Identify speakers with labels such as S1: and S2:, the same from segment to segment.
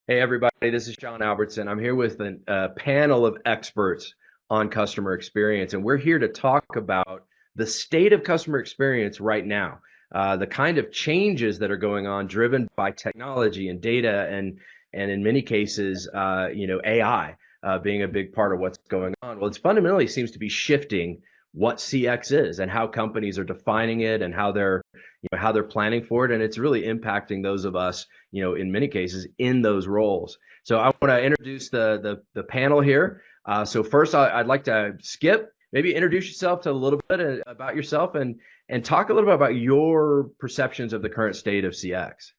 S1: Hey, everybody, this is Sean Albertson. I'm here with a panel of experts on customer experience, and we're here to talk about the state of customer experience right now, the kind of changes that are going on driven by technology and data, and in many cases, AI being a big part of what's going on. Well, it's fundamentally seems to be shifting what CX is and how companies are defining it and how they're planning for it, and it's really impacting those of us, in many cases, in those roles. So I want to introduce the panel here. So first, I'd like to Skip, maybe introduce yourself to a little bit about yourself and talk a little bit about your perceptions of the current state of CX.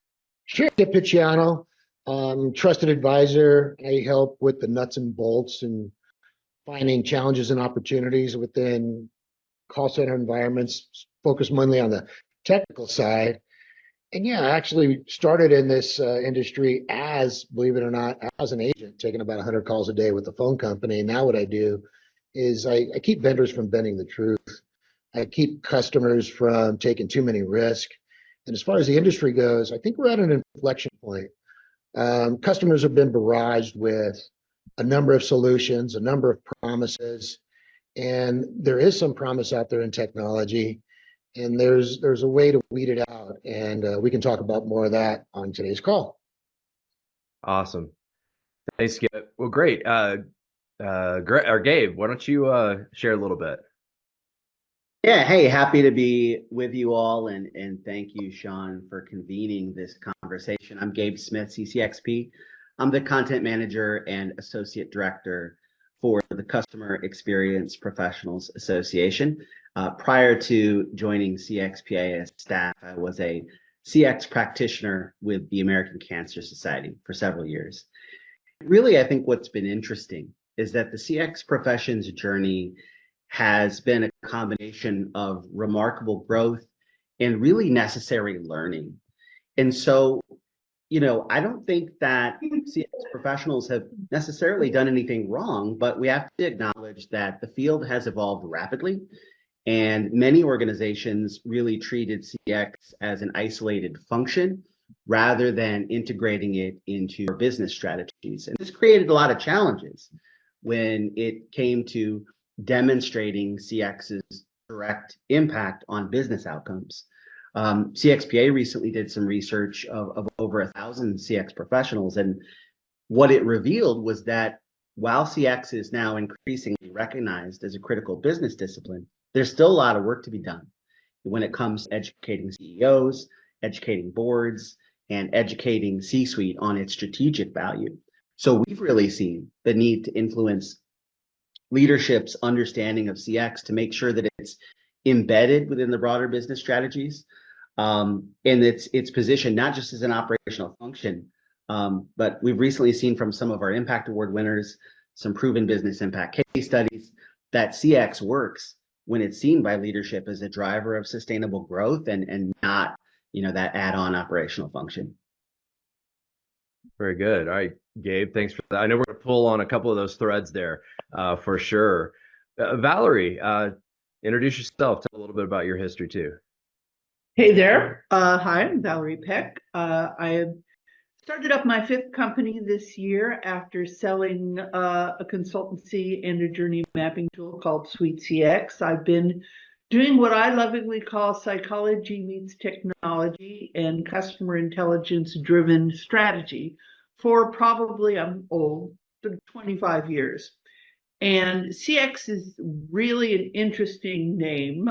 S2: Sure, Picciano, trusted advisor. I help with the nuts and bolts and finding challenges and opportunities within call center environments, focus mainly on the technical side. And yeah, I actually started in this industry as, believe it or not, as an agent, taking about 100 calls a day with the phone company. And now what I do is I keep vendors from bending the truth. I keep customers from taking too many risks. And as far as the industry goes, I think we're at an inflection point. Customers have been barraged with a number of solutions, a number of promises, and there is some promise out there in technology, and there's a way to weed it out, and we can talk about more of that on today's call.
S1: Awesome. Thanks, Skip. Well, great. Gabe, why don't you share a little bit?
S3: Yeah, hey, happy to be with you all, and thank you, Sean, for convening this conversation. I'm Gabe Smith, CCXP. I'm the content manager and associate director for the Customer Experience Professionals Association. Prior to joining CXPA as staff, I was a CX practitioner with the American Cancer Society for several years. Really, I think what's been interesting is that the CX profession's journey has been a combination of remarkable growth and really necessary learning. And so, I don't think that CX professionals have necessarily done anything wrong, but we have to acknowledge that the field has evolved rapidly, and many organizations really treated CX as an isolated function rather than integrating it into their business strategies. And this created a lot of challenges when it came to demonstrating CX's direct impact on business outcomes. CXPA recently did some research of over 1,000 CX professionals, and what it revealed was that while CX is now increasingly recognized as a critical business discipline, there's still a lot of work to be done when it comes to educating CEOs, educating boards, and educating C-suite on its strategic value. So we've really seen the need to influence leadership's understanding of CX to make sure that it's embedded within the broader business strategies, and it's positioned not just as an operational function, but we've recently seen from some of our Impact Award winners, some proven business impact case studies, that CX works when it's seen by leadership as a driver of sustainable growth and not, that add-on operational function.
S1: Very good. All right, Gabe, thanks for that. I know we're going to pull on a couple of those threads there for sure. Valerie, introduce yourself. Tell a little bit about your history too.
S4: Hey there. Hi, I'm Valerie Peck. I started up my 5th company this year after selling a consultancy and a journey mapping tool called Suite CX. I've been doing what I lovingly call psychology meets technology and customer intelligence driven strategy for probably, I'm old, 25 years. And CX is really an interesting name.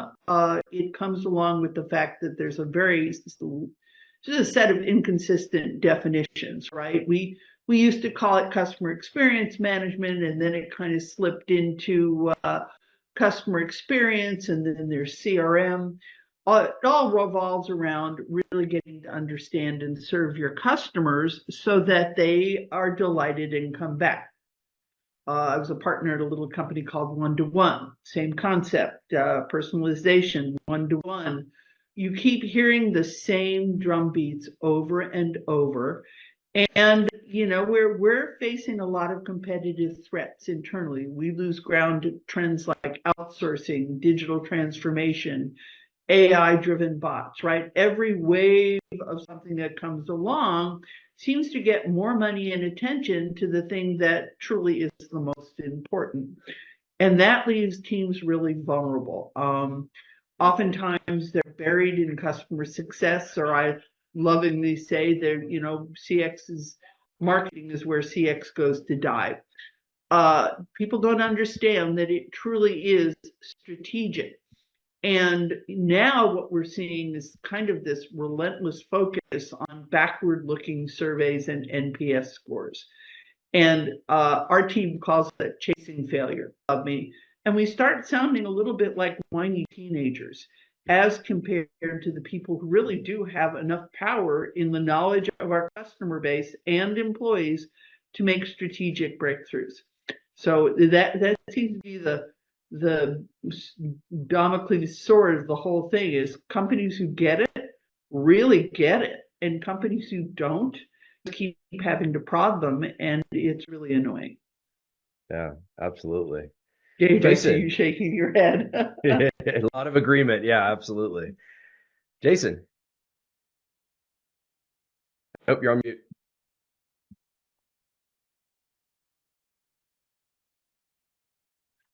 S4: It comes along with the fact that there's just a set of inconsistent definitions, right? We used to call it customer experience management, and then it kind of slipped into customer experience, and then there's CRM. It all revolves around really getting to understand and serve your customers so that they are delighted and come back. I was a partner at a little company called One to One. Same concept, personalization, one to one. You keep hearing the same drum beats over and over. And, we're facing a lot of competitive threats internally. We lose ground to trends like outsourcing, digital transformation, AI-driven bots, right? Every wave of something that comes along seems to get more money and attention to the thing that truly is the most important. And that leaves teams really vulnerable. Oftentimes they're buried in customer success, or I lovingly say they're, CX is marketing is where CX goes to die. People don't understand that it truly is strategic. And now what we're seeing is kind of this relentless focus on backward-looking surveys and NPS scores. And our team calls it chasing failure of me. And we start sounding a little bit like whiny teenagers as compared to the people who really do have enough power in the knowledge of our customer base and employees to make strategic breakthroughs. So that seems to be the Damocles sword of the whole thing is companies who get it really get it, and companies who don't keep having to prod them, and it's really annoying.
S1: Yeah, absolutely.
S4: Dave, I see
S1: Jason.
S4: you shaking your head.
S1: A lot of agreement. Yeah, absolutely. Jason. Oh, you're on mute.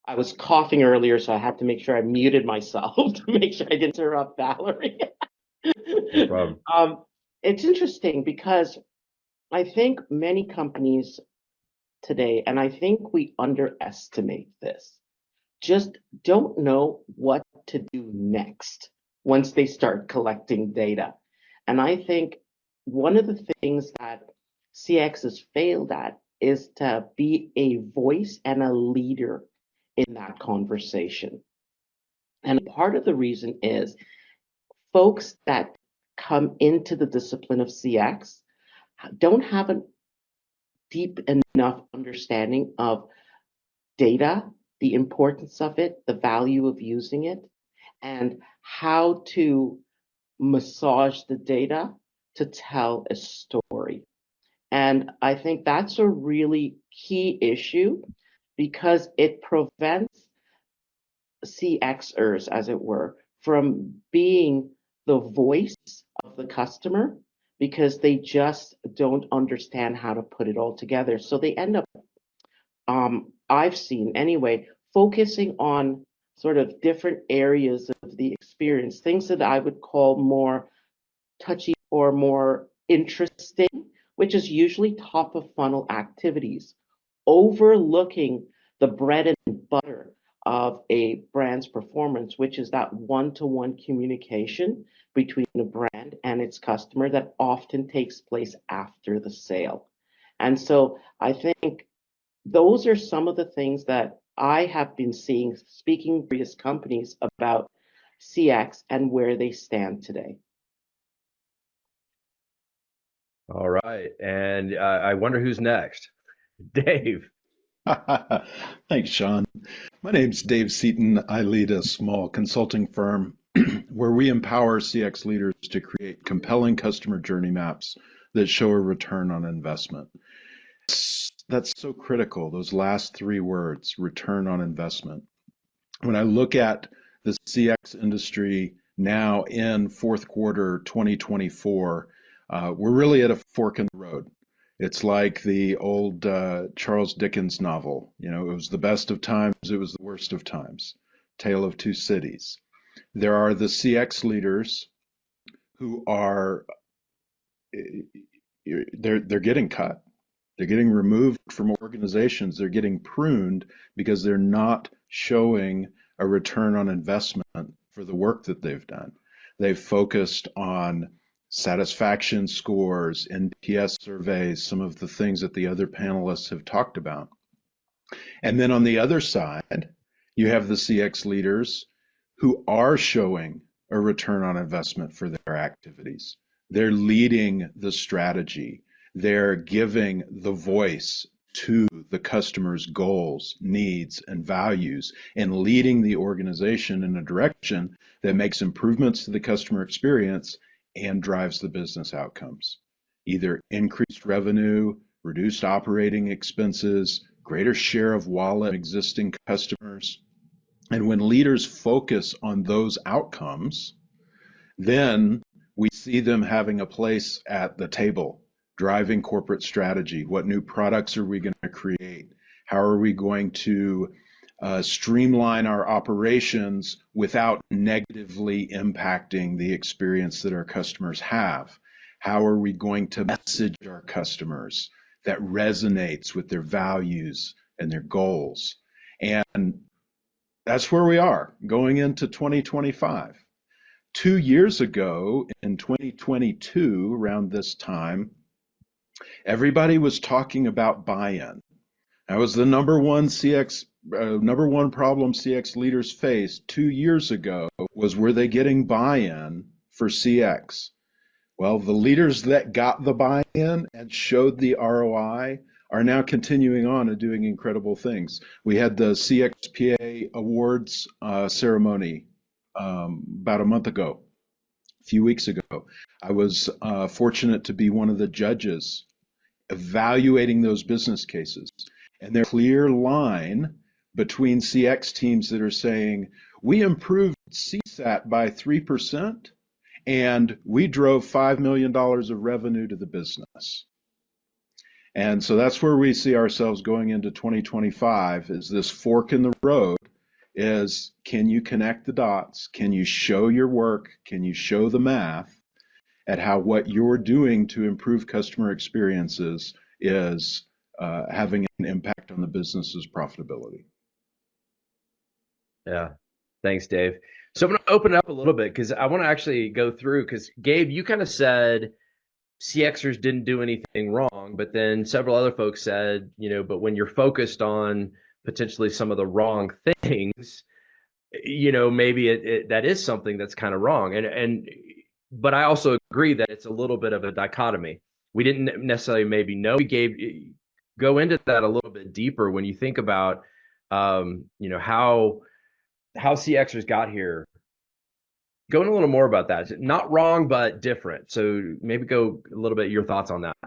S5: I was coughing earlier, so I had to make sure I muted myself to make sure I didn't interrupt Valerie.
S1: No problem.
S5: It's interesting because I think many companies today, and I think we underestimate this, just don't know what to do next once they start collecting data. And I think one of the things that CX has failed at is to be a voice and a leader in that conversation. And part of the reason is folks that come into the discipline of CX don't have a deep enough understanding of data, the importance of it, the value of using it, and how to massage the data to tell a story. And I think that's a really key issue because it prevents Cxers, as it were, from being the voice of the customer because they just don't understand how to put it all together. So they end up, I've seen anyway, focusing on sort of different areas of the experience, things that I would call more touchy or more interesting, which is usually top of funnel activities, overlooking the bread and butter of a brand's performance, which is that one-to-one communication between a brand and its customer that often takes place after the sale. And so I think those are some of the things that I have been seeing, speaking to various companies about CX and where they stand today.
S1: All right. And I wonder who's next. Dave.
S6: Thanks, Sean. My name's Dave Seaton. I lead a small consulting firm where we empower CX leaders to create compelling customer journey maps that show a return on investment. That's so critical, those last three words, return on investment. When I look at the CX industry now in fourth quarter 2024, we're really at a fork in the road. It's like the old Charles Dickens novel. You know, it was the best of times, it was the worst of times. Tale of Two Cities. There are the CX leaders who are, they're getting cut. They're getting removed from organizations. They're getting pruned because they're not showing a return on investment for the work that they've done. They've focused on satisfaction scores, NPS surveys, some of the things that the other panelists have talked about. And then on the other side, you have the CX leaders who are showing a return on investment for their activities. They're leading the strategy. They're giving the voice to the customer's goals, needs, and values, and leading the organization in a direction that makes improvements to the customer experience and drives the business outcomes. Either increased revenue, reduced operating expenses, greater share of wallet existing customers. And when leaders focus on those outcomes, then we see them having a place at the table, driving corporate strategy. What new products are we going to create? How are we going to streamline our operations without negatively impacting the experience that our customers have? How are we going to message our customers that resonates with their values and their goals? And that's where we are going into 2025. 2 years ago, in 2022, around this time, everybody was talking about buy-in. That was the number one problem CX leaders faced 2 years ago, was were they getting buy-in for CX? Well, the leaders that got the buy-in and showed the ROI are now continuing on and doing incredible things. We had the CXPA Awards ceremony about a month ago, a few weeks ago. I was fortunate to be one of the judges evaluating those business cases. And there's a clear line between CX teams that are saying, we improved CSAT by 3%, and we drove $5 million of revenue to the business. And so that's where we see ourselves going into 2025, is this fork in the road is, can you connect the dots? Can you show your work? Can you show the math at how what you're doing to improve customer experiences is having an impact on the business's profitability?
S1: Yeah. Thanks, Dave. So I'm going to open it up a little bit because I want to actually go through, because Gabe, you kind of said CXers didn't do anything wrong, but then several other folks said, but when you're focused on potentially some of the wrong things, maybe that is something that's kind of wrong. But I also agree that it's a little bit of a dichotomy. We didn't necessarily maybe know. Go into that a little bit deeper when you think about, how CXers got here. Go in a little more about that. Not wrong, but different. So maybe go a little bit your thoughts on that.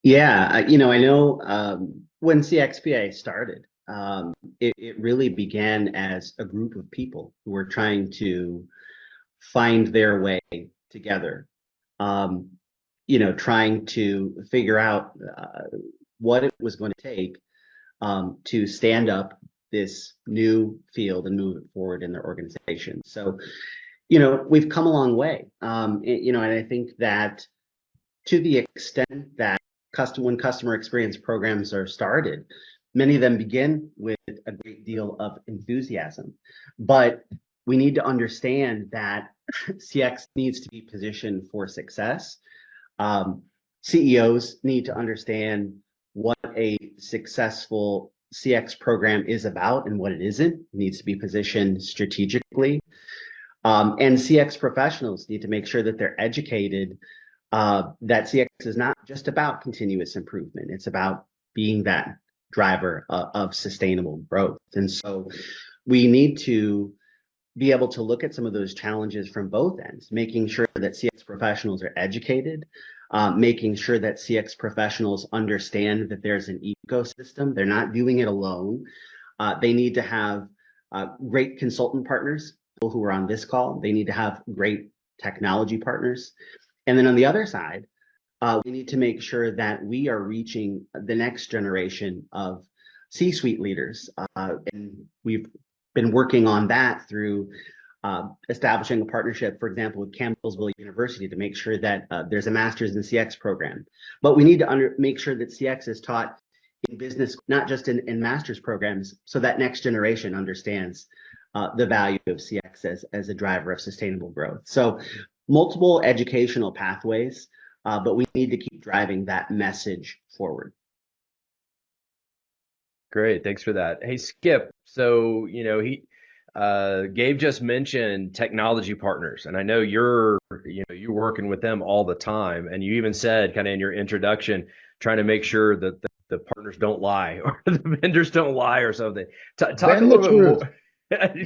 S3: Yeah, I know when CXPA started, it really began as a group of people who were trying to find their way together, trying to figure out what it was going to take to stand up this new field and move it forward in their organization. So, we've come a long way, and I think that to the extent that when customer experience programs are started, many of them begin with a great deal of enthusiasm, but we need to understand that CX needs to be positioned for success. CEOs need to understand what a successful CX program is about and what it isn't. It needs to be positioned strategically. And CX professionals need to make sure that they're educated that CX is not just about continuous improvement. It's about being that driver of sustainable growth. And so we need to be able to look at some of those challenges from both ends, making sure that CX professionals are educated, making sure that CX professionals understand that there's an ecosystem. They're not doing it alone. They need to have great consultant partners, people who are on this call. They need to have great technology partners. And then on the other side, we need to make sure that we are reaching the next generation of C-suite leaders. And we've been working on that through establishing a partnership, for example, with Campbellsville University to make sure that there's a master's in CX program. But we need to make sure that CX is taught in business, not just in master's programs, so that next generation understands the value of CX as a driver of sustainable growth. So multiple educational pathways, but we need to keep driving that message forward.
S1: Great, thanks for that. Hey, Skip. So Gabe just mentioned technology partners, and I know you're working with them all the time, and you even said kind of in your introduction, trying to make sure that the partners don't lie or the vendors don't lie or something. Talk a little bit more.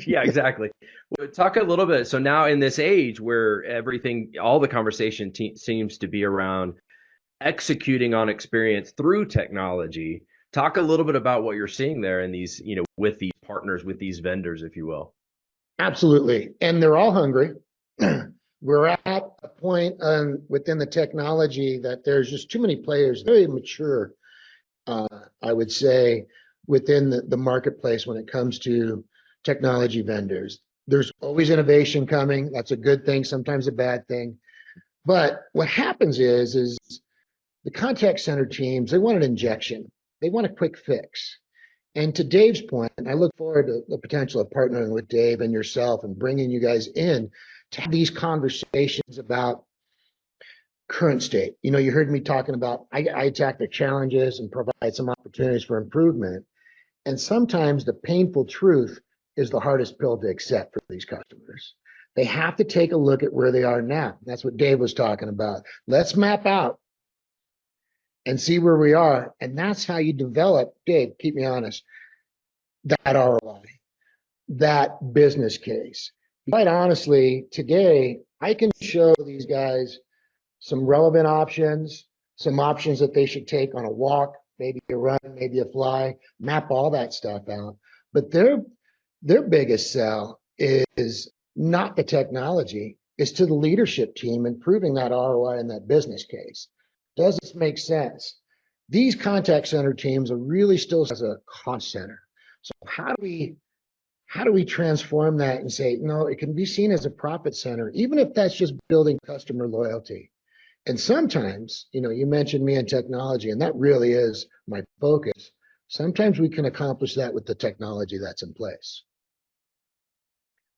S1: Yeah, exactly. Talk a little bit. So now in this age where all the conversation seems to be around executing on experience through technology, talk a little bit about what you're seeing there in these, with these partners, with these vendors, if you will.
S2: Absolutely. And they're all hungry. We're at a point within the technology that there's just too many players, very mature, I would say, within the marketplace when it comes to technology vendors. There's always innovation coming. That's a good thing, sometimes a bad thing. But what happens is the contact center teams, they want an injection. They want a quick fix. And to Dave's point, I look forward to the potential of partnering with Dave and yourself and bringing you guys in to have these conversations about current state. You know, you heard me talking about I attack the challenges and provide some opportunities for improvement. And sometimes the painful truth is the hardest pill to accept for these customers. They have to take a look at where they are now. That's what Dave was talking about. Let's map out and see where we are. And that's how you develop, Dave, keep me honest, that ROI, that business case. Quite honestly, today, I can show these guys some relevant options, some options that they should take on a walk, maybe a run, maybe a fly, map all that stuff out. But their biggest sell is not the technology, it's to the leadership team improving that ROI and that business case. Does this make sense? These contact center teams are really still as a cost center. So how do we transform that and say, no, it can be seen as a profit center, even if that's just building customer loyalty. And sometimes, you know, you mentioned me and technology, and that really is my focus. Sometimes we can accomplish that with the technology that's in place.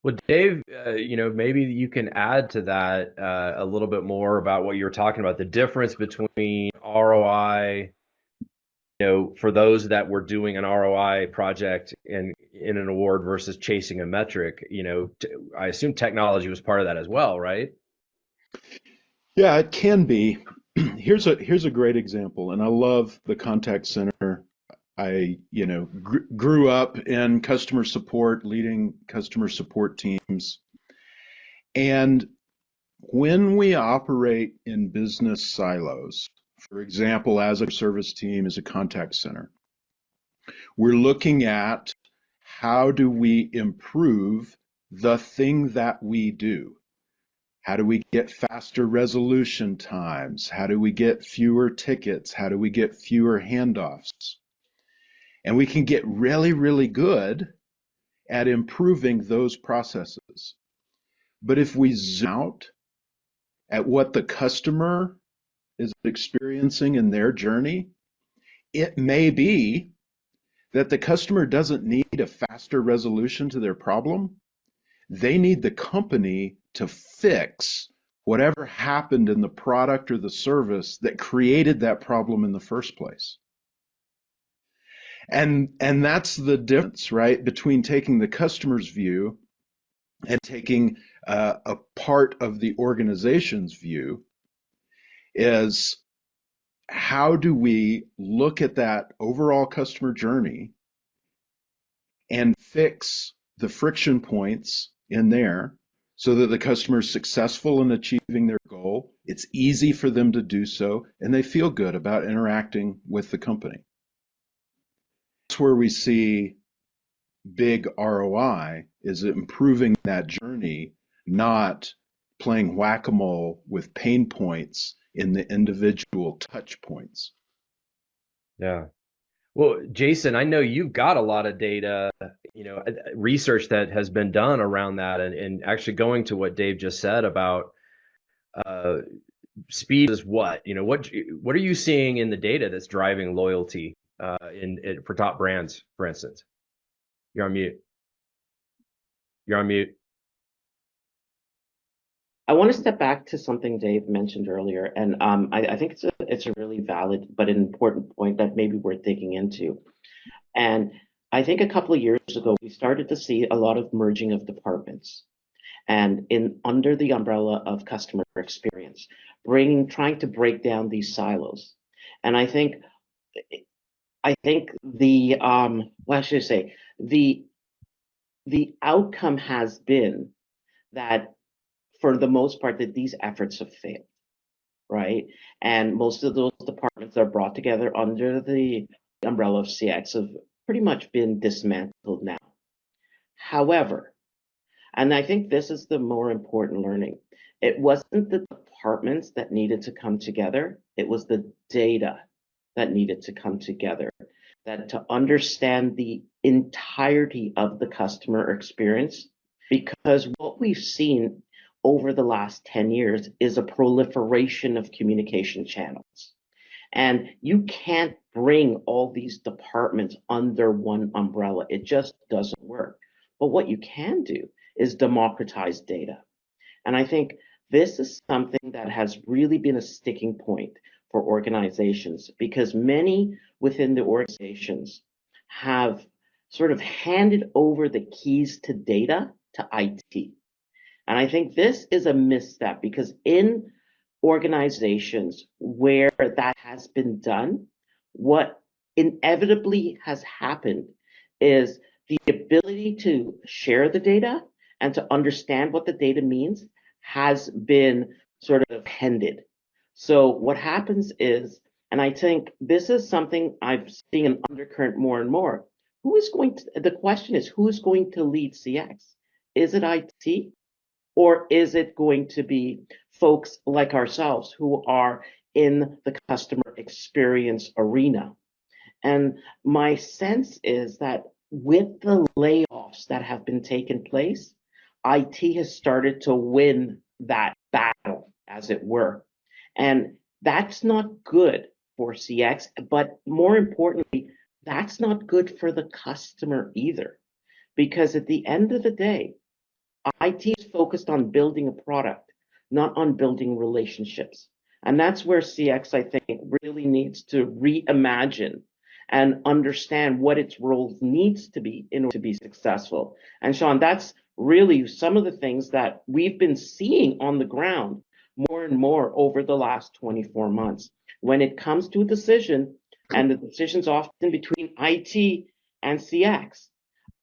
S1: Well, Dave, you know, maybe you can add to that a little bit more about what you were talking about, the difference between ROI, you know, for those that were doing an ROI project in an award versus chasing a metric. You know, I assume technology was part of that as well, right?
S6: Yeah, it can be. Here's a great example, and I love the contact center. I, grew up in customer support, leading customer support teams. And when we operate in business silos, for example, as a service team, as a contact center, we're looking at how do we improve the thing that we do? How do we get faster resolution times? How do we get fewer tickets? How do we get fewer handoffs? And we can get really, really good at improving those processes. But if we zoom out at what the customer is experiencing in their journey, it may be that the customer doesn't need a faster resolution to their problem. They need the company to fix whatever happened in the product or the service that created that problem in the first place. And that's the difference, right, between taking the customer's view and taking a part of the organization's view is how do we look at that overall customer journey and fix the friction points in there so that the customer is successful in achieving their goal. It's easy for them to do so, and they feel good about interacting with the company. That's where we see big ROI, is improving that journey, not playing whack-a-mole with pain points in the individual touch points.
S1: Yeah. Well, Jason, I know you've got a lot of data, you know, research that has been done around that, and actually going to what Dave just said about speed is what, you know, what are you seeing in the data that's driving loyalty for top brands, for instance? You're on mute. You're on mute.
S5: I want to step back to something Dave mentioned earlier, and I think it's a really valid but an important point that maybe we're digging into. And I think a couple of years ago, we started to see a lot of merging of departments, and under the umbrella of customer experience, trying to break down these silos. And I think the what should I say, the outcome has been that, for the most part, that these efforts have failed, right? And most of those departments that are brought together under the umbrella of CX have pretty much been dismantled now. However, and I think this is the more important learning, it wasn't the departments that needed to come together. It was the data that needed to come together, that to understand the entirety of the customer experience, because what we've seen over the last 10 years is a proliferation of communication channels. And you can't bring all these departments under one umbrella. It just doesn't work. But what you can do is democratize data. And I think this is something that has really been a sticking point for organizations, because many within the organizations have sort of handed over the keys to data to IT. And I think this is a misstep, because in organizations where that has been done, what inevitably has happened is the ability to share the data and to understand what the data means has been sort of pended. So what happens is, and I think this is something I've seen an undercurrent more and more, the question is, who's going to lead CX? Is it IT? Or is it going to be folks like ourselves who are in the customer experience arena? And my sense is that with the layoffs that have been taking place, IT has started to win that battle, as it were. And that's not good for CX, but more importantly, that's not good for the customer either. Because at the end of the day, IT is focused on building a product, not on building relationships. And that's where CX, I think, really needs to reimagine and understand what its role needs to be in order to be successful. And Sean, that's really some of the things that we've been seeing on the ground more and more over the last 24 months. When it comes to a decision, and the decision's often between IT and CX,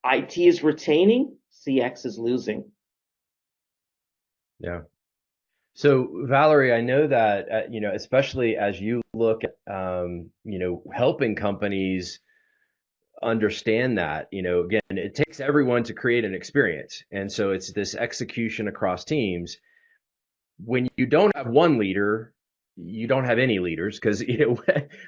S5: IT is retaining, CX is losing.
S1: Yeah. So Valerie, I know that especially as you look at helping companies understand that, again, it takes everyone to create an experience, and so it's this execution across teams. When you don't have one leader, you don't have any leaders, because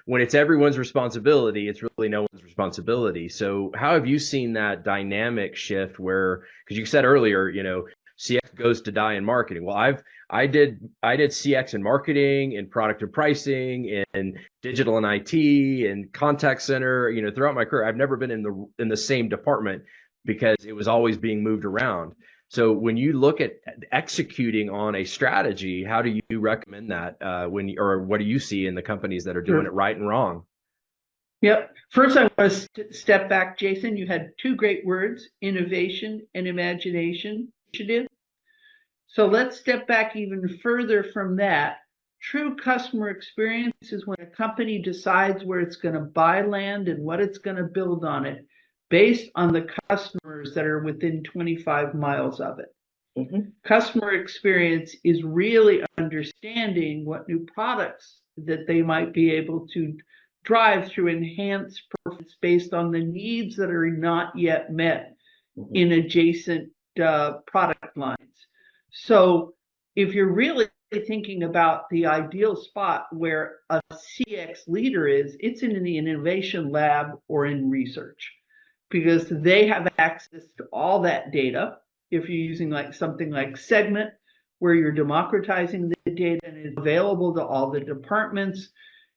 S1: when it's everyone's responsibility, it's really no one's responsibility. So how have you seen that dynamic shift where, because you said earlier, CX goes to die in marketing. Well, I did CX in marketing and product and pricing and digital and IT and contact center, throughout my career. I've never been in the same department because it was always being moved around. So when you look at executing on a strategy, how do you recommend that or what do you see in the companies that are doing it right and wrong?
S4: Yep. First, I want to step back. Jason, you had two great words, innovation and imagination initiative. So let's step back even further from that. True customer experience is when a company decides where it's going to buy land and what it's going to build on it based on the customers that are within 25 miles of it. Mm-hmm. Customer experience is really understanding what new products that they might be able to drive through enhanced performance based on the needs that are not yet met in adjacent product lines. So if you're really thinking about the ideal spot where a CX leader is, it's in the innovation lab or in research, because they have access to all that data. If you're using like something like Segment, where you're democratizing the data and it's available to all the departments,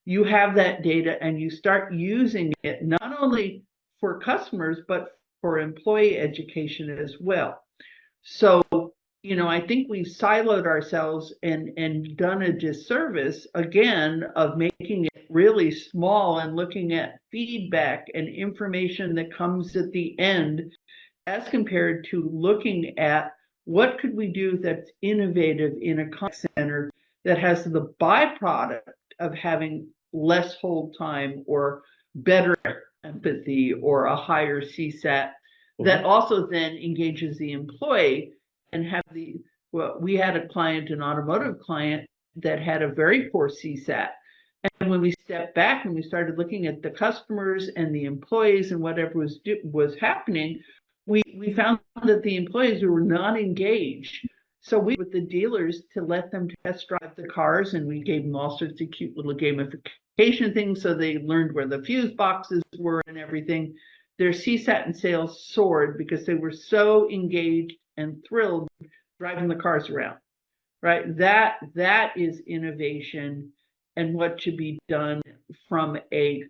S4: you have that data and you start using it not only for customers, but for employee education as well. So, I think we've siloed ourselves and done a disservice, again, of making it really small and looking at feedback and information that comes at the end, as compared to looking at what could we do that's innovative in a contact center that has the byproduct of having less hold time or better empathy or a higher CSAT that also then engages the employee and have we had a client, an automotive client, that had a very poor CSAT. And when we stepped back and we started looking at the customers and the employees and whatever was happening, we found that the employees who were not engaged So we with the dealers to let them test drive the cars, and we gave them all sorts of cute little gamification things so they learned where the fuse boxes were and everything. Their CSAT and sales soared because they were so engaged and thrilled driving the cars around. Right? That is innovation and what should be done from a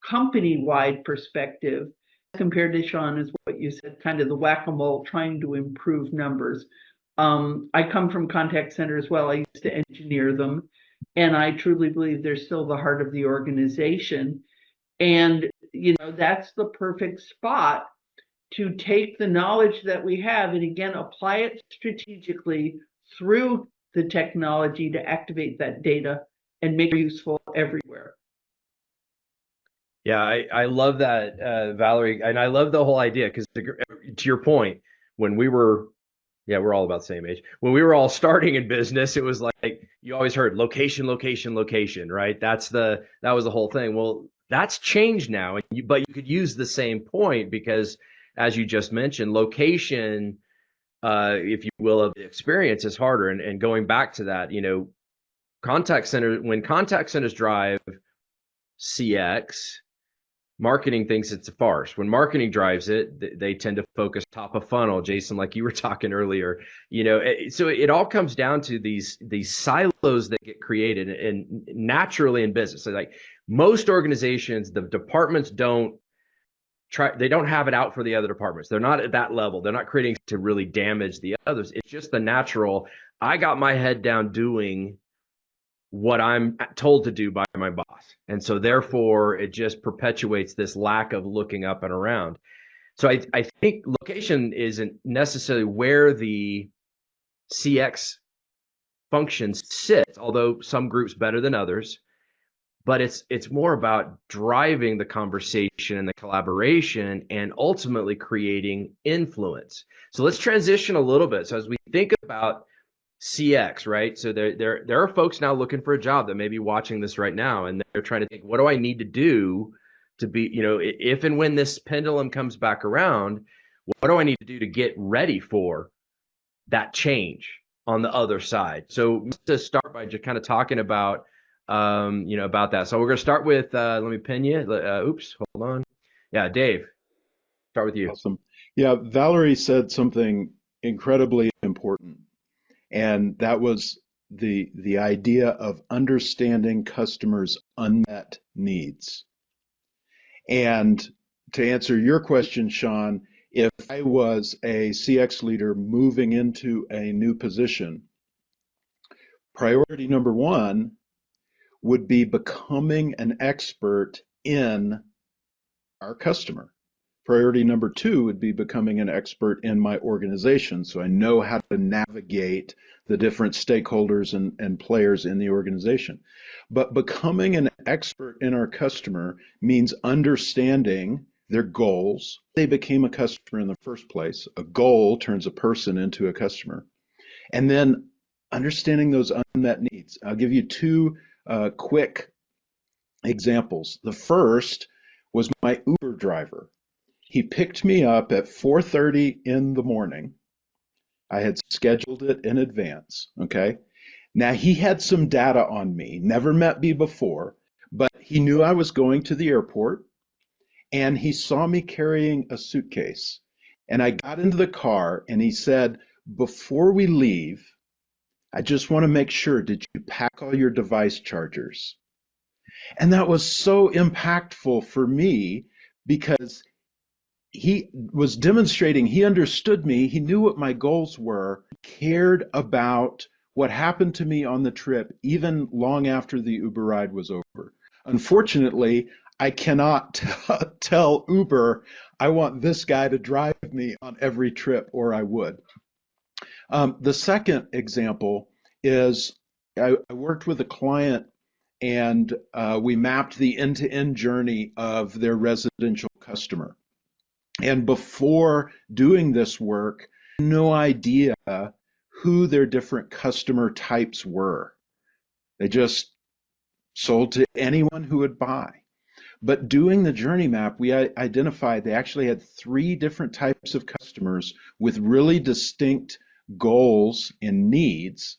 S4: company-wide perspective compared to Sean is what you said, kind of the whack-a-mole trying to improve numbers. I come from contact center as well. I used to engineer them, and I truly believe they're still the heart of the organization. And that's the perfect spot to take the knowledge that we have and again apply it strategically through the technology to activate that data and make it useful everywhere.
S1: Yeah, I love that, Valerie, and I love the whole idea because to your point, when we were, yeah, we're all about the same age. When we were all starting in business, it was like you always heard location, location, location, right? That was the whole thing. Well, that's changed now, but you could use the same point because, as you just mentioned, location, if you will, of the experience is harder. And going back to that, when contact centers drive CX, marketing thinks it's a farce. When marketing drives it, they tend to focus top of funnel, Jason, like you were talking earlier. So it all comes down to these silos that get created, and naturally in business. So like most organizations, the departments don't have it out for the other departments. They're not at that level. They're not creating to really damage the others. It's just the natural. I got my head down doing what I'm told to do by my boss. And so therefore it just perpetuates this lack of looking up and around. So I think location isn't necessarily where the CX function sits, although some groups better than others, but it's more about driving the conversation and the collaboration and ultimately creating influence. So let's transition a little bit. So as we think about CX, right? So there are folks now looking for a job that may be watching this right now, and they're trying to think, what do I need to do to be, if and when this pendulum comes back around, what do I need to do to get ready for that change on the other side? So to start by just kind of talking about, about that. So we're going to start with, let me pin you. Oops, hold on. Yeah, Dave, start with you.
S6: Awesome. Yeah, Valerie said something incredibly important. And that was the idea of understanding customers' unmet needs. And to answer your question, Sean, if I was a CX leader moving into a new position, priority number one would be becoming an expert in our customer. Priority number two would be becoming an expert in my organization, so I know how to navigate the different stakeholders and players in the organization. But becoming an expert in our customer means understanding their goals. They became a customer in the first place. A goal turns a person into a customer. And then understanding those unmet needs. I'll give you two quick examples. The first was my Uber driver. He picked me up at 4:30 in the morning. I had scheduled it in advance, okay? Now, he had some data on me, never met me before, but he knew I was going to the airport, and he saw me carrying a suitcase. And I got into the car, and he said, "Before we leave, I just want to make sure, did you pack all your device chargers?" And that was so impactful for me because he was demonstrating he understood me, he knew what my goals were, cared about what happened to me on the trip, even long after the Uber ride was over. Unfortunately, I cannot tell Uber, I want this guy to drive me on every trip, or I would. The second example is I worked with a client and we mapped the end-to-end journey of their residential customer. And before doing this work, no idea who their different customer types were. They just sold to anyone who would buy. But doing the journey map, we identified they actually had 3 different types of customers with really distinct goals and needs,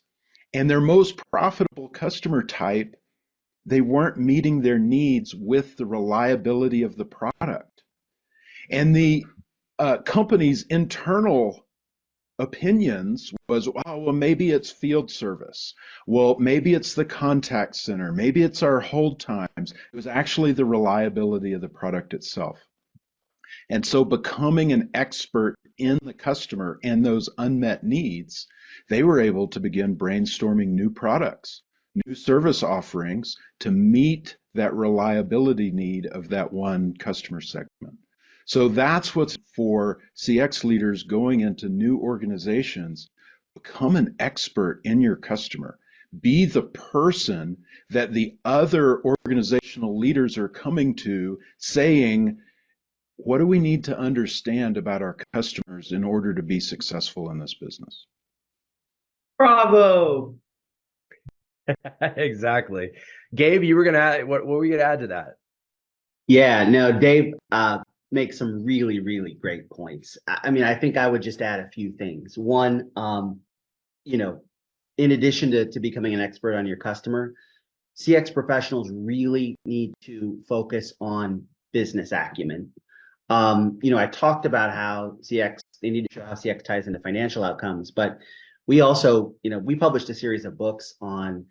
S6: and their most profitable customer type, they weren't meeting their needs with the reliability of the product. And the company's internal opinions was, oh, well, maybe it's field service. Well, maybe it's the contact center. Maybe it's our hold times. It was actually the reliability of the product itself. And so becoming an expert in the customer and those unmet needs, they were able to begin brainstorming new products, new service offerings to meet that reliability need of that one customer segment. So that's what's for CX leaders going into new organizations. Become an expert in your customer. Be the person that the other organizational leaders are coming to saying, what do we need to understand about our customers in order to be successful in this business?
S4: Bravo.
S1: Exactly. Gabe, you were gonna add, what were you gonna add to that?
S3: Yeah, no, Dave makes some really, really great points. I mean, I think I would just add a few things. One, you know, in addition to becoming an expert on your customer, CX professionals really need to focus on business acumen. I talked about how they need to show how CX ties into financial outcomes, but we also, we published a series of books on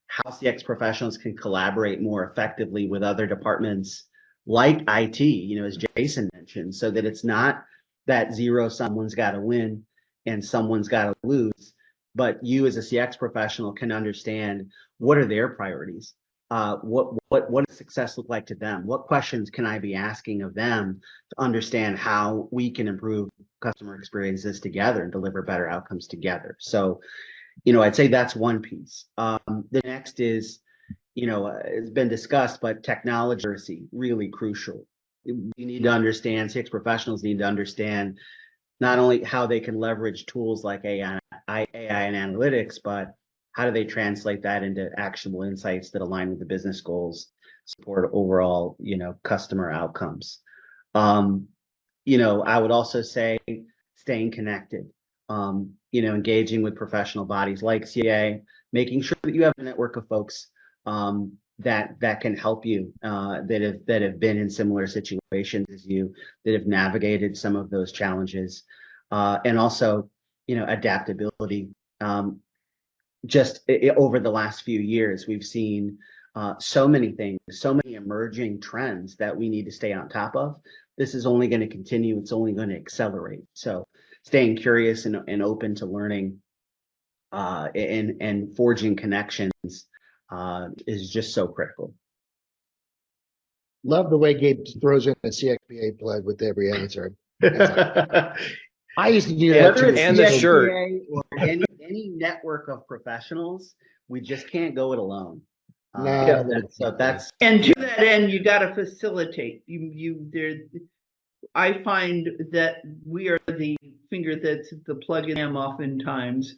S3: how CX professionals can collaborate more effectively with other departments like IT, as Jason mentioned, so that it's not that someone's got to win and someone's got to lose, but you as a CX professional can understand what are their priorities. What does success look like to them? What questions can I be asking of them to understand how we can improve customer experiences together and deliver better outcomes together? So, I'd say that's one piece. The next is, it's been discussed, but technology really crucial. You need to understand, CX professionals need to understand not only how they can leverage tools like AI and analytics, but how do they translate that into actionable insights that align with the business goals, support overall, customer outcomes. I would also say staying connected, engaging with professional bodies like CA, making sure that you have a network of folks that can help you, that have been in similar situations as you, that have navigated some of those challenges, and also, adaptability. Over the last few years, we've seen so many things, so many emerging trends that we need to stay on top of. This is only going to continue. It's only going to accelerate. So staying curious and open to learning and forging connections is just so critical.
S2: Love the way Gabe throws in a CXPA plug with every answer. I used to do that.
S3: Whether it's
S1: And the shirt.
S3: or any network of professionals, we just can't go it alone. So that's
S4: And to that end, you got to facilitate. I find that we are the finger that's the plug in them oftentimes,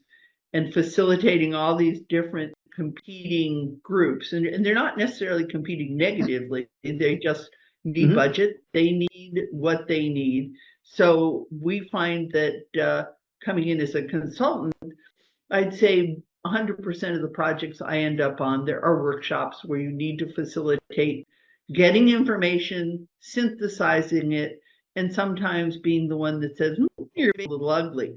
S4: and facilitating all these different competing groups, and they're not necessarily competing negatively. They just need budget. They need what they need. So we find that coming in as a consultant, I'd say 100% of the projects I end up on, there are workshops where you need to facilitate getting information, synthesizing it, and sometimes being the one that says, you're a little ugly.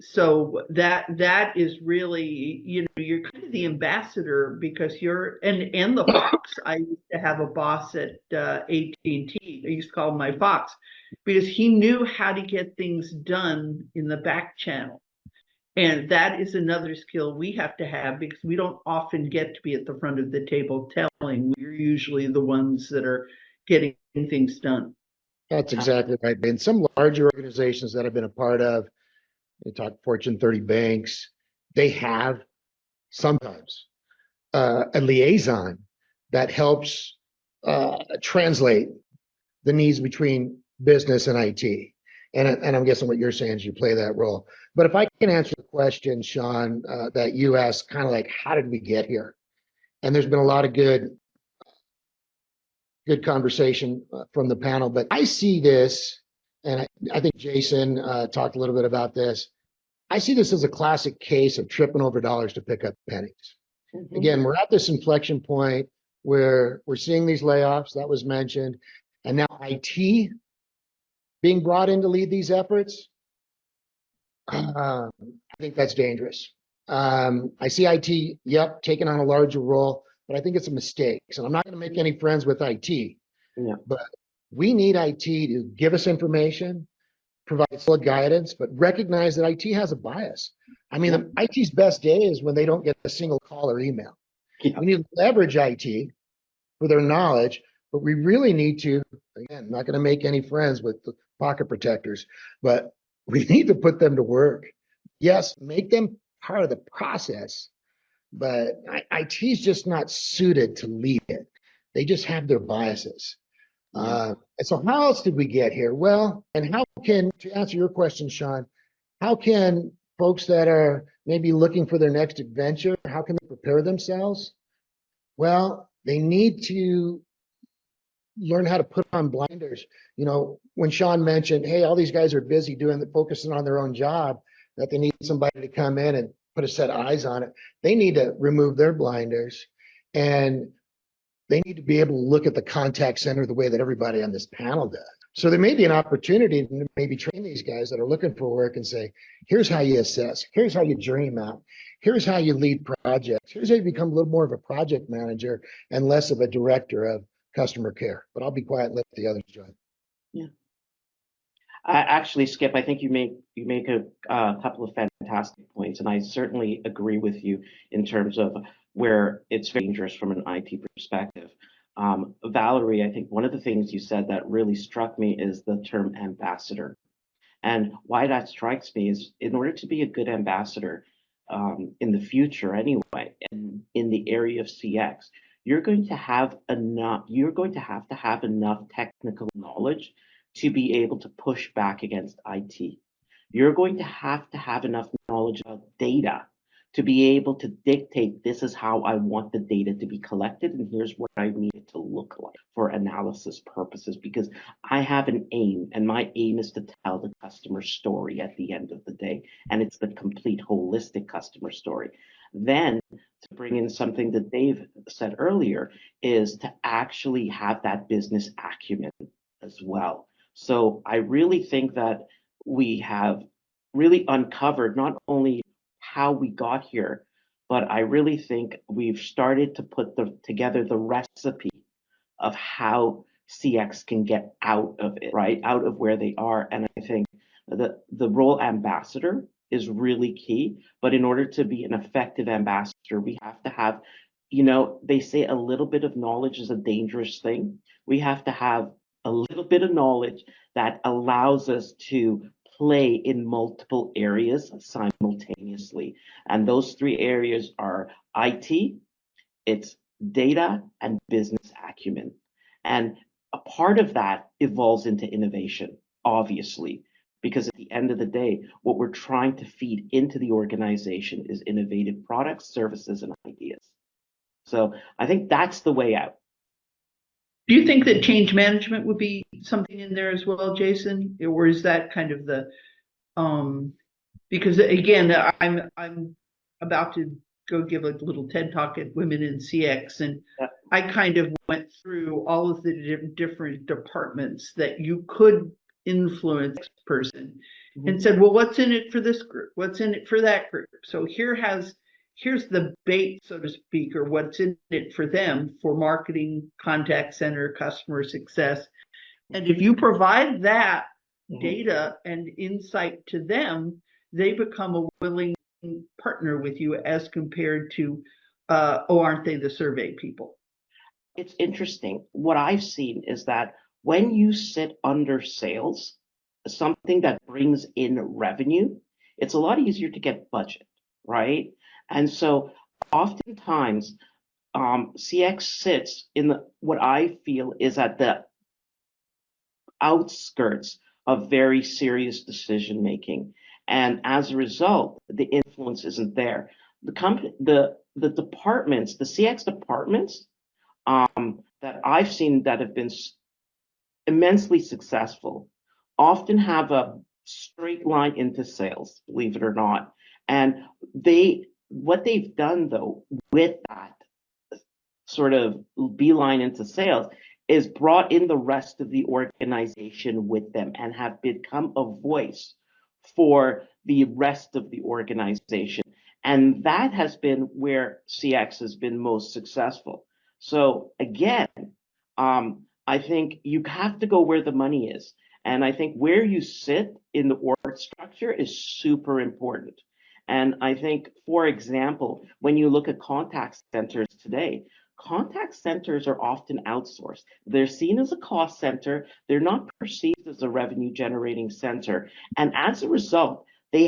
S4: So that is really, you're kind of the ambassador, because you're, and the fox. I used to have a boss at AT&T. I used to call him my fox, because he knew how to get things done in the back channel. And that is another skill we have to have, because we don't often get to be at the front of the table telling. We're usually the ones that are getting things done.
S2: That's exactly right. And some larger organizations that I've been a part of, you talk Fortune 30 banks, they have sometimes a liaison that helps translate the needs between business and IT. And I'm guessing what you're saying is you play that role. But if I can answer the question, Sean, that you asked, kind of like, how did we get here? And there's been a lot of good conversation from the panel, but I see this, and I think Jason talked a little bit about this. I see this as a classic case of tripping over dollars to pick up pennies. Again, we're at this inflection point where we're seeing these layoffs that was mentioned, and now IT being brought in to lead these efforts. I think that's dangerous. I see IT, yep, taking on a larger role, but I think it's a mistake. So I'm not going to make any friends with IT,
S5: Yeah.
S2: but we need IT to give us information, provide solid guidance, but recognize that IT has a bias. I mean, the IT's best day is when they don't get a single call or email.
S5: Yeah.
S2: We need to leverage IT for their knowledge, but we really need to, again, not going to make any friends with the pocket protectors, but we need to put them to work. Yes, make them part of the process, but IT's just not suited to lead it. They just have their biases. And so how else did we get here? Well, and how can, to answer your question, Sean, how can folks that are maybe looking for their next adventure, how can they prepare themselves? Well, they need to learn how to put on blinders. You know, when Sean mentioned, hey, all these guys are busy focusing on their own job, that they need somebody to come in and put a set of eyes on it. They need to remove their blinders, and they need to be able to look at the contact center the way that everybody on this panel does. So there may be an opportunity to maybe train these guys that are looking for work and say, here's how you assess, here's how you dream out, here's how you lead projects, here's how you become a little more of a project manager and less of a director of customer care. But I'll be quiet and let the others join.
S5: Yeah. Actually, Skip, I think you make a couple of fantastic points, and I certainly agree with you in terms of where it's dangerous from an IT perspective. Valerie, I think one of the things you said that really struck me is the term ambassador. And why that strikes me is in order to be a good ambassador in the future anyway, and in the area of CX, you're going to have to have enough technical knowledge to be able to push back against IT. You're going to have enough knowledge of data to be able to dictate, this is how I want the data to be collected, and here's what I need it to look like for analysis purposes, because I have an aim, and my aim is to tell the customer story at the end of the day, and it's the complete holistic customer story. Then to bring in something that Dave said earlier is to actually have that business acumen as well. So I really think that we have really uncovered not only how we got here, but I really think we've started to put together the recipe of how CX can get out of it, right? Out of where they are. And I think the role ambassador is really key. But in order to be an effective ambassador, we have to have, they say a little bit of knowledge is a dangerous thing. We have to have a little bit of knowledge that allows us to play in multiple areas simultaneously. And those three areas are IT, it's data, and business acumen. And a part of that evolves into innovation, obviously, because at the end of the day, what we're trying to feed into the organization is innovative products, services, and ideas. So I think that's the way out.
S4: Do you think that change management would be something in there as well, Jason? Or is that kind of the, because again, I'm about to go give a little TED talk at Women in CX, and I kind of went through all of the different departments that you could influence this person, and said, well, what's in it for this group? What's in it for that group? So here's the bait, so to speak, or what's in it for them for marketing, contact center, customer success. And if you provide that data and insight to them, they become a willing partner with you as compared to, aren't they the survey people?
S5: It's interesting. What I've seen is that when you sit under sales, something that brings in revenue, it's a lot easier to get budget, right? And so oftentimes, CX sits in what I feel is at the outskirts of very serious decision making. And as a result, the influence isn't there. The departments, the CX departments, that I've seen that have been immensely successful often have a straight line into sales, believe it or not. And what they've done though with that sort of beeline into sales is brought in the rest of the organization with them and have become a voice for the rest of the organization. And that has been where CX has been most successful. So again, I think you have to go where the money is. And I think where you sit in the org structure is super important. And I think, for example, when you look at contact centers today, contact centers are often outsourced. They're seen as a cost center. They're not perceived as a revenue generating center. And as a result, they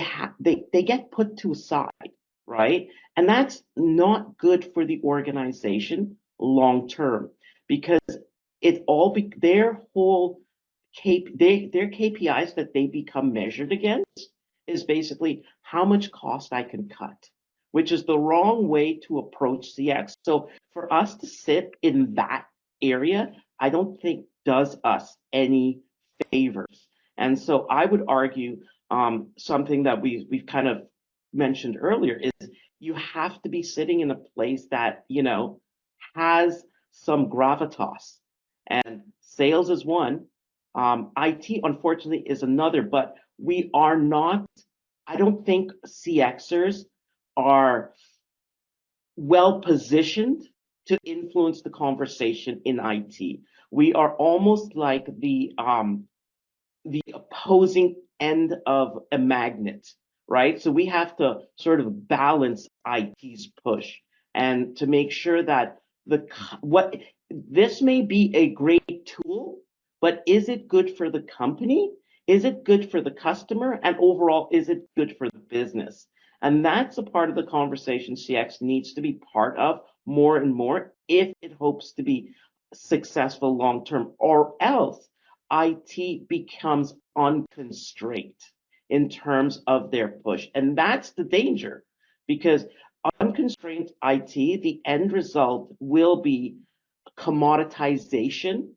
S5: get put to a side, right? And that's not good for the organization long term, because their whole their KPIs that they become measured against is basically how much cost I can cut, which is the wrong way to approach CX. So for us to sit in that area, I don't think does us any favors. And so I would argue something that we've kind of mentioned earlier is you have to be sitting in a place that, has some gravitas. And sales is one. IT, unfortunately, is another, but we are not, I don't think CXers are well positioned to influence the conversation in IT. We are almost like the opposing end of a magnet, right? So we have to sort of balance IT's push and to make sure that this may be a great tool, but is it good for the company? Is it good for the customer? And overall, is it good for the business? And that's a part of the conversation CX needs to be part of more and more if it hopes to be successful long term, or else IT becomes unconstrained in terms of their push. And that's the danger, because unconstrained IT, the end result will be commoditization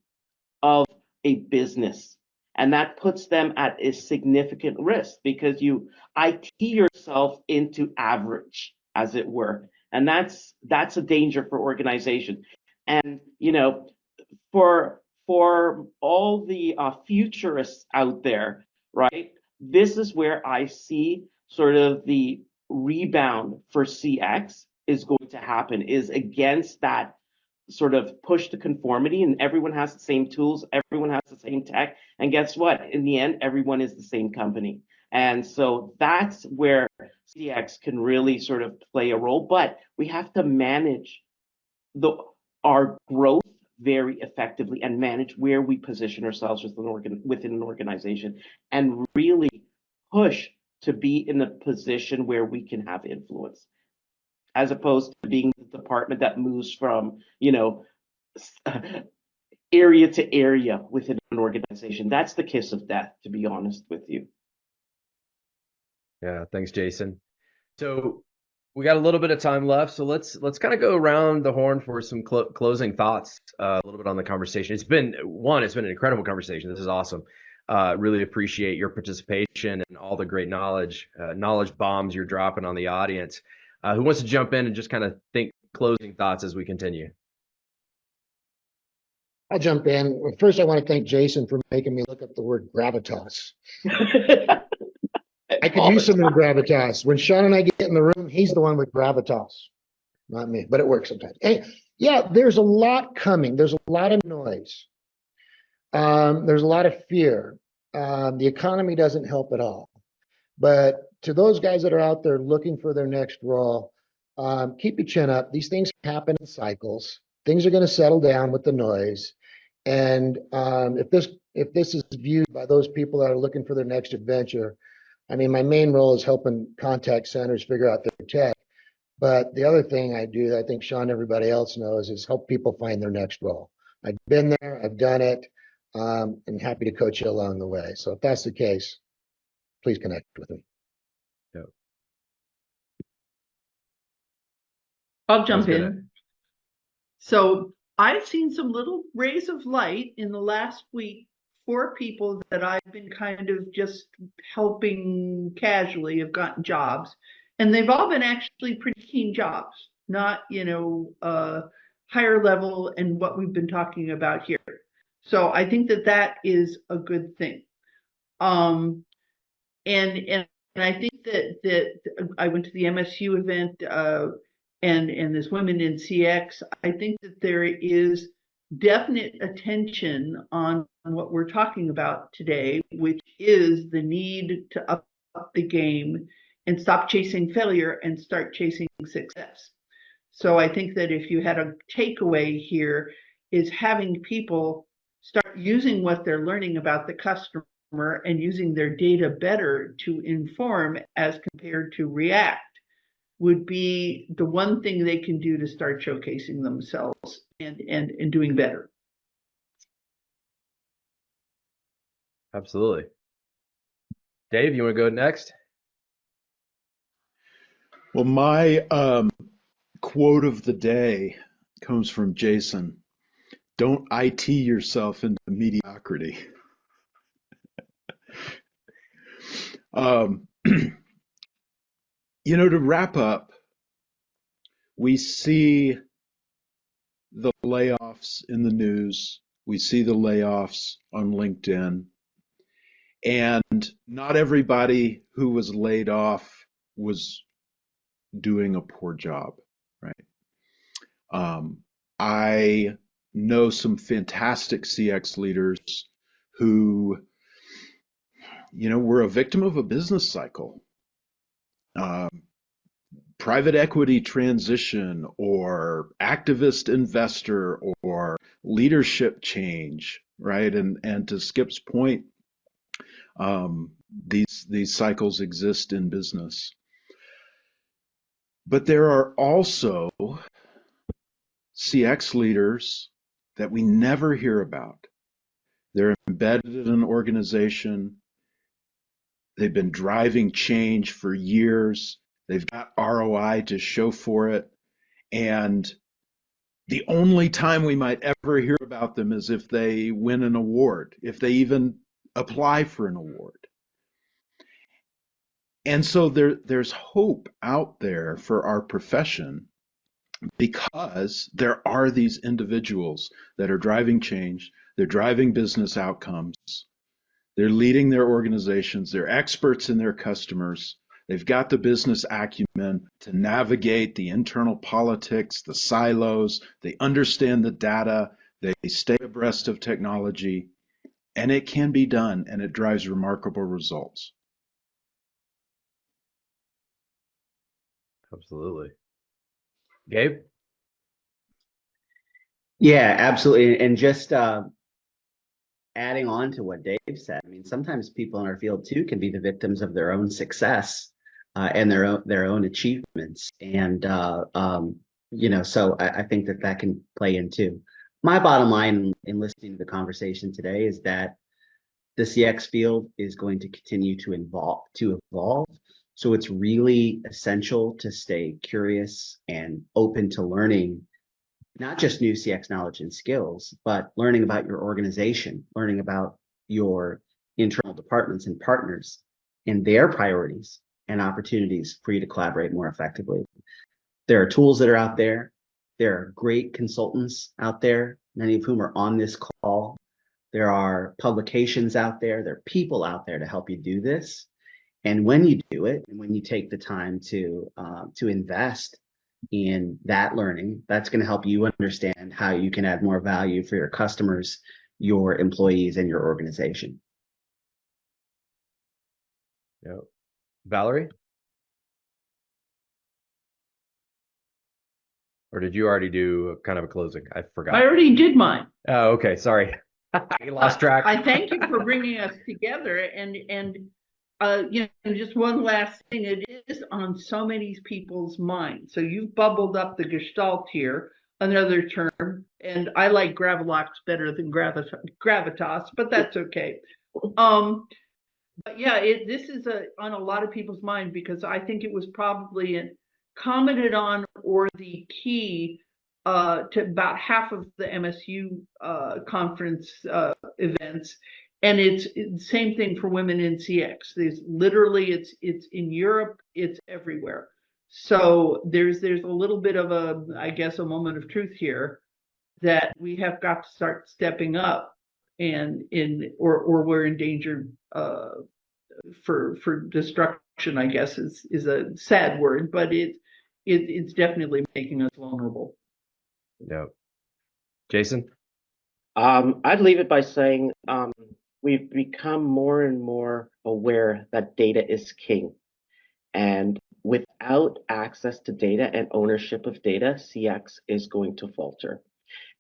S5: of a business. And that puts them at a significant risk because you IT yourself into average, as it were. And that's a danger for organization. And for all the futurists out there, right? This is where I see sort of the rebound for CX is going to happen, is against that sort of push to conformity, and everyone has the same tools, everyone has the same tech, and guess what? In the end, everyone is the same company. And so that's where CX can really sort of play a role, but we have to manage our growth very effectively and manage where we position ourselves within an organization and really push to be in a position where we can have influence, as opposed to being the department that moves from, area to area within an organization. That's the kiss of death, to be honest with you.
S1: Yeah, thanks, Jason. So we got a little bit of time left, so let's kind of go around the horn for some closing thoughts, a little bit on the conversation. It's been an incredible conversation. This is awesome. Really appreciate your participation and all the great knowledge bombs you're dropping on the audience. Who wants to jump in and just kind of think closing thoughts as we continue?
S2: I'll jump in. First, I want to thank Jason for making me look up the word gravitas. I could use some more gravitas. When Sean and I get in the room, he's the one with gravitas, not me, but it works sometimes. Hey, yeah, there's a lot coming. There's a lot of noise. There's a lot of fear. The economy doesn't help at all. But to those guys that are out there looking for their next role, keep your chin up. These things happen in cycles. Things are going to settle down with the noise. And if this is viewed by those people that are looking for their next adventure, I mean, my main role is helping contact centers figure out their tech. But the other thing I do that I think Sean and everybody else knows is help people find their next role. I've been there, I've done it, and happy to coach you along the way. So if that's the case, please connect with me.
S1: Yep.
S4: I'll jump in. So I've seen some little rays of light in the last week 4 people that I've been kind of just helping casually have gotten jobs, and they've all been actually pretty keen jobs, not, higher level and what we've been talking about here. So I think that that is a good thing. Um, and I think that I went to the MSU event, and this Women in CX. I think that there is definite attention on what we're talking about today, which is the need to up the game and stop chasing failure and start chasing success. So I think that if you had a takeaway here, is having people start using what they're learning about the customer and using their data better to inform as compared to react would be the one thing they can do to start showcasing themselves and doing better.
S1: Absolutely. Dave, you want to go next?
S6: Well, my quote of the day comes from Jason. Don't IT yourself into mediocrity. To wrap up, we see the layoffs in the news. We see the layoffs on LinkedIn. And not everybody who was laid off was doing a poor job, right? I know some fantastic CX leaders who, were a victim of a business cycle. Private equity transition or activist investor or leadership change, right? And to Skip's point, these cycles exist in business. But there are also CX leaders that we never hear about. They're embedded in an organization. They've been driving change for years. They've got ROI to show for it. And the only time we might ever hear about them is if they win an award, if they even apply for an award. And so there's hope out there for our profession because there are these individuals that are driving change, they're driving business outcomes, they're leading their organizations, they're experts in their customers, they've got the business acumen to navigate the internal politics, the silos, they understand the data, they stay abreast of technology, and it can be done, and it drives remarkable results.
S1: Absolutely. Gabe?
S3: Yeah, absolutely. And just adding on to what Dave said, I mean, sometimes people in our field too can be the victims of their own success and their own achievements. And so I think that can play in too. My bottom line in listening to the conversation today is that the CX field is going to continue to evolve. So it's really essential to stay curious and open to learning not just new CX knowledge and skills, but learning about your organization, learning about your internal departments and partners and their priorities and opportunities for you to collaborate more effectively. There are tools that are out there. There are great consultants out there, many of whom are on this call. There are publications out there. There are people out there to help you do this. And when you do it, and when you take the time to invest in that learning, that's going to help you understand how you can add more value for your customers, your employees, and your organization.
S1: Yeah. Valerie? Or did you already do kind of a closing? I forgot.
S4: I already did mine.
S1: Oh, okay. Sorry. I lost track.
S4: I thank you for bringing us together, and just one last thing. It is on so many people's minds. So you've bubbled up the gestalt here, another term, and I like Gravelox better than gravitas, but that's okay. But yeah, this is on a lot of people's mind because I think it was probably commented on or the key to about half of the MSU conference events. And it's same thing for women in CX. There's literally it's in Europe, it's everywhere. So there's a little bit of a, I guess, a moment of truth here that we have got to start stepping up, and or we're in danger for destruction, I guess is a sad word, but it's definitely making us vulnerable.
S1: Yeah. Jason?
S5: I'd leave it by saying we've become more and more aware that data is king. And without access to data and ownership of data, CX is going to falter.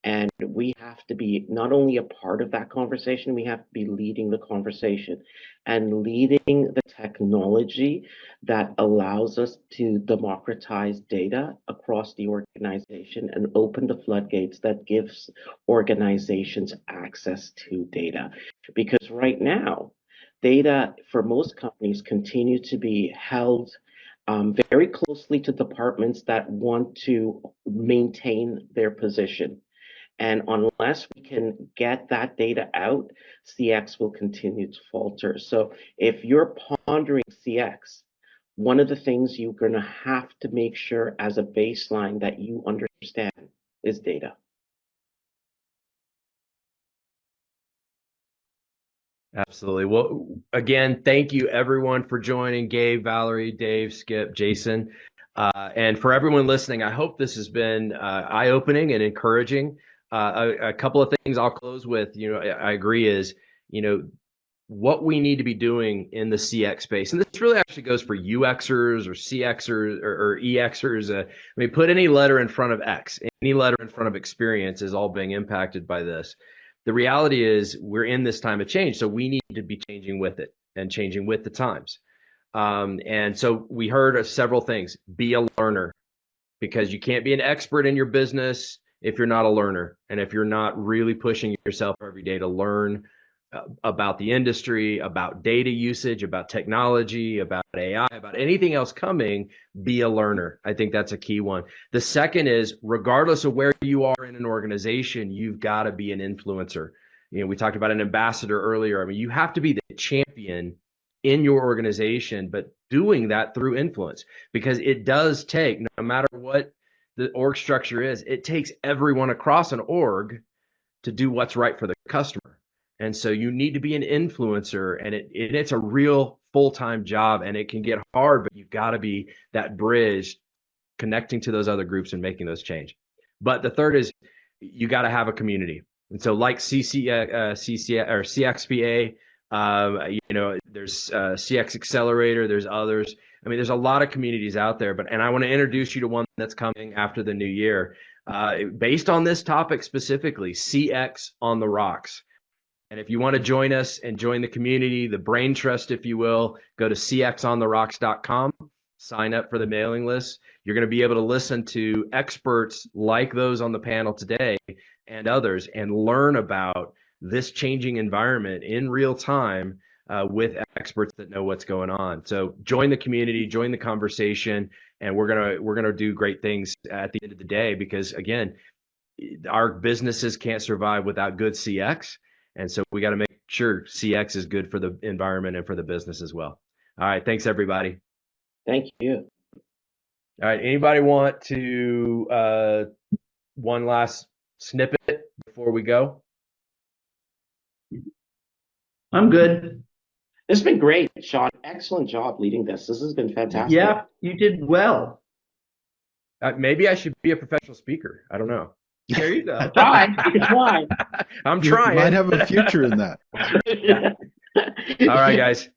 S5: And we have to be not only a part of that conversation, we have to be leading the conversation and leading the technology that allows us to democratize data across the organization and open the floodgates that gives organizations access to data. Because right now, data for most companies continue to be held very closely to departments that want to maintain their position. And unless we can get that data out, CX will continue to falter. So if you're pondering CX, one of the things you're going to have to make sure as a baseline that you understand is data.
S1: Absolutely. Well, again, thank you everyone for joining. Gabe, Valerie, Dave, Skip, Jason. And for everyone listening, I hope this has been eye-opening and encouraging. A couple of things I'll close with, I agree is, what we need to be doing in the CX space. And this really actually goes for UXers or CXers or EXers. I mean, put any letter in front of X, any letter in front of experience is all being impacted by this. The reality is we're in this time of change, so we need to be changing with it and changing with the times. And so we heard several things. Be a learner, because you can't be an expert in your business if you're not a learner, and if you're not really pushing yourself every day to learn about the industry, about data usage, about technology, about AI, about anything else coming. Be a learner. I think that's a key one. The second is, regardless of where you are in an organization, you've got to be an influencer. We talked about an ambassador earlier. I mean, you have to be the champion in your organization, but doing that through influence, because it does take, no matter what the org structure is, it takes everyone across an org to do what's right for the customer. And so you need to be an influencer, and it's a real full-time job, and it can get hard, but you've got to be that bridge connecting to those other groups and making those change. But the third is, you got to have a community. And so like CXPA, there's CX Accelerator, there's others. I mean, there's a lot of communities out there, and I want to introduce you to one that's coming after the new year. Based on this topic specifically, CX on the Rocks. And if you want to join us and join the community, the brain trust, if you will, go to cxontherocks.com, sign up for the mailing list. You're going to be able to listen to experts like those on the panel today and others, and learn about this changing environment in real time with experts that know what's going on. So join the community, join the conversation, and we're gonna do great things at the end of the day, because again, our businesses can't survive without good CX. And so we got to make sure CX is good for the environment and for the business as well. All right. Thanks, everybody.
S5: Thank you.
S1: All right. Anybody want to one last snippet before we go?
S4: I'm good.
S5: This has been great, Sean. Excellent job leading this. This has been fantastic.
S4: Yeah, you did well.
S1: Maybe I should be a professional speaker. I don't know.
S4: There you go.
S5: Try. You can try.
S1: I'm
S6: You
S1: trying.
S6: might have a future in that.
S1: All right, guys.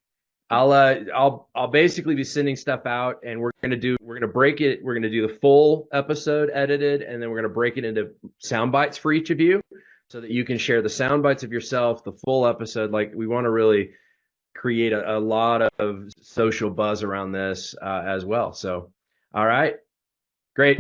S1: I'll basically be sending stuff out, and we're gonna break it. We're gonna do the full episode edited, and then we're gonna break it into sound bites for each of you, so that you can share the sound bites of yourself, the full episode. Like, we want to really create a lot of social buzz around this as well. So, all right, great.